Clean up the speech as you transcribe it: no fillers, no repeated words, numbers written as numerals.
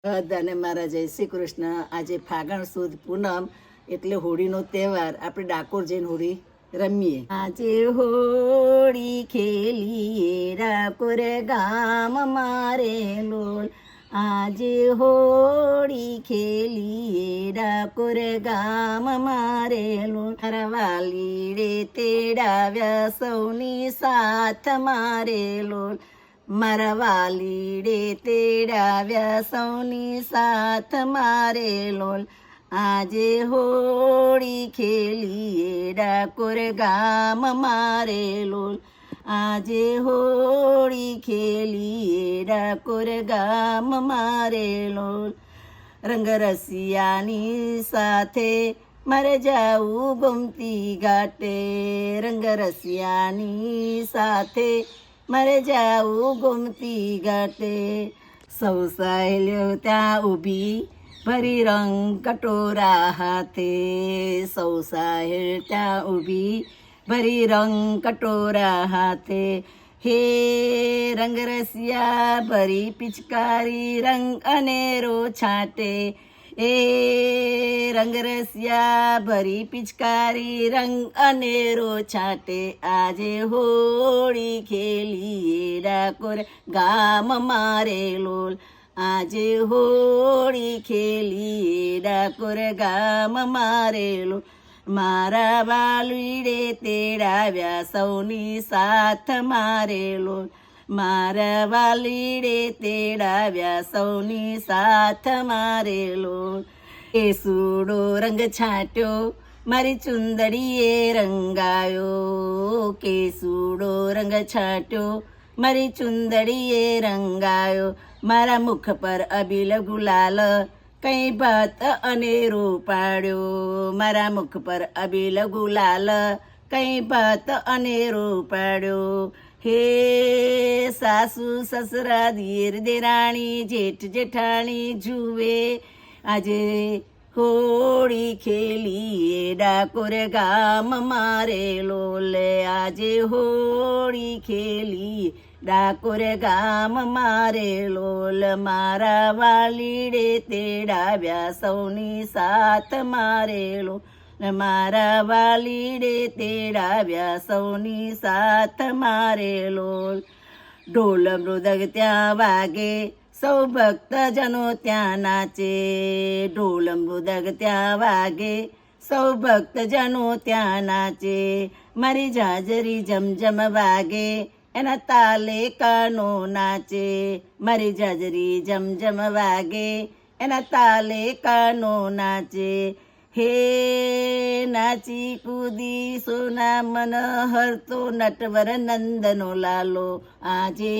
બધાને મારા જય શ્રી કૃષ્ણ. આજે ફાગણ સુદ પૂનમ એટલે હોળીનો તહેવાર. આપણે ડાકોર જઈને હોળી રમીએ. આજે હોળી ખેલીએ ડાકોર ગામ મારે લોલ. આજે હોળી ખેલીએ ડાકોર ગામ મારે લોલ. મારા વાલીડે તેડાવ્યા સૌની સાથ મારે લોલ. મારા વાલીડે તેડાવ્યા સૌની સાથ મારે લોલ. આજે હોળી ખેલીએ ડાકોર ગામ મારે લોલ. આજે હોળી ખેલીએ ડાકોર ગામ મારે લોલ. રંગરસિયાની સાથે મારે જાવું ગોમતી ઘાટે. રંગરસિયાની સાથે મારે જાવું ગોમતી ઘાટે. સૌ સહેલીઓ ત્યાં ઊભી ભરી રંગ કટોરા હાથે. સૌ સહેલ ત્યાં ઊભી ભરી રંગ કટોરા હાથે. હે રંગરસિયા ભરી પિચકારી રંગ અનેરો છાંટે. એ રંગરસિયા ભરી પિચકારી રંગ અનેરો છાંટે. આજે હોળી ખેલીએ ડાકોર ગામ મારે લોલ. આજે હોળી ખેલીએ ડાકોર ગામ મારે લોલ. મારા વાલીડે તેડાવ્યા સૌની સાથ મારે લોલ. મારા વાલીડે તેડાવ્યા સૌની સાથ મારે લોલ. કેસુડો રંગ છાંટ્યો મારી ચુંદડીએ રંગાયો. કેસુડો રંગ છાંટ્યો મારી ચુંદડીએ રંગાયો. મારા મુખ પર અબીલ ગુલાલ કઈ ભાત અનેરો પાડ્યો. મારા મુખ પર અબીલ ગુલાલ કઈ ભાત અનેરો પાડ્યો. હે સાસુ સસરા દીર દેરાણી જેઠ જેઠાણી જુએ. આજે હોળી ખેલીએ ડાકોર ગામ મારે લોલ. આજે હોળી ખેલીએ ડાકોર ગામ મારે લોલ. મારા વાલીડે તેડાવ્યા સૌની સાથ મારે લોલ. મારા વાલીડે તેડાવ્યા સૌની સાથ મારે લોલ. ઢોલ મૃદંગ ત્યાં વાગે સૌ ભક્તજનો ત્યાં નાચે. ઢોલ મૃદંગ ત્યાં વાગે સૌ ભક્તજનો ત્યાં નાચે. મારી જાજરી જમજમ વાગે એના તાલે કાનો નાચે. મારી જાજરી જમજમ વાગે એના તાલે કાનો નાચે. હે નાચી કૂદી સોના મન હરતો નટવર નંદનો લાલો. આજે